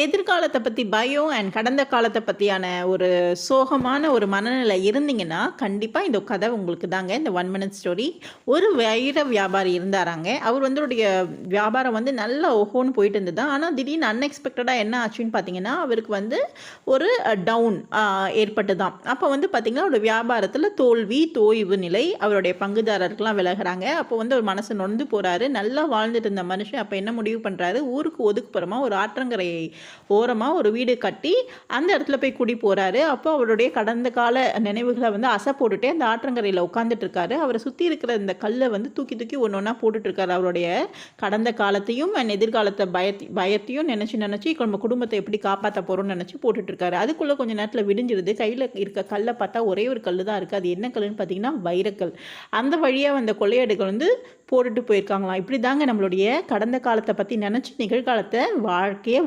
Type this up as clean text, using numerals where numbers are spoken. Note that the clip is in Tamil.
எதிர்காலத்த பத்தி பயம் அண்ட் கடந்த காலத்த பத்தியான ஒரு சோகமான ஒரு மனநிலை இருந்தீங்கன்னா, கண்டிப்பா இந்த கதை உங்களுக்கு தாங்க. இந்த 1 மினிட் ஸ்டோரி. ஒரு வைர வியாபாரி இருந்தாராங்க. அவர் வந்துடைய வியாபாரம் வந்து நல்லா ஓஹோன்னு போயிட்டு இருந்தது. ஆனா திடீர்னு அன்எக்ஸ்பெக்டடா என்ன ஆச்சுன்னு பார்த்தீங்கன்னா, அவருக்கு வந்து ஒரு டவுன் ஏற்பட்டுதாம். அப்ப வந்து பார்த்தீங்கன்னா, அவருடைய வியாபாரத்தில தோல்வி, தோய்வு நிலை. அவருடைய பங்குதாரர்கள்லாம் விலகுறாங்க. அப்போ வந்து அவர் மனசு நொந்து போறாரு. நல்லா வாழ்ந்துட்டு இருந்த மனுஷன் அப்ப என்ன முடிவு பண்றாரு, ஊருக்கு ஒதுக்குப்புறமா ஒரு ஆற்றங்கரை ஓரமா ஒரு வீடு கட்டி, அந்த இடத்துல போய் குடி போறாரு. அப்போ அவருடைய கடந்த கால நினைவுகள வந்து அசை போட்டுட்டே அந்த ஆற்றங்கரையில உட்காந்துட்டு இருக்காரு. அவர சுத்தி இருக்கிற இந்த கல்ல வந்து தூக்கி தூக்கி ஒண்ணு ஒண்ணா போட்டுட்டு இருக்காரு. அவருடைய கடந்த காலத்தையும் அண்ட் எதிர்காலத்த பயத்தையும் நெனச்சு நெனச்சு நம்ம குடும்பத்த எப்படி காப்பாத்த போறோம்னு நெனச்சு போட்டுட்டு இருக்காரு. அதுக்குள்ள கொஞ்ச நேரத்துல விடிஞ்சிருது. கையில இருக்க கல்ல பார்த்தா ஒரே ஒரு கல்லு தான் இருக்கு. அது என்ன கல்லுன்னு பார்த்தீங்கன்னா, வைரக்கல். அந்த வழியா வந்த கொள்ளையடிகள் வந்து போட்டுட்டு போயிருக்காங்களாம். இப்படிதாங்க நம்மளுடைய கடந்த காலத்த பத்தி நெனச்சு நிகழ்காலத்த வாழ்க்கைய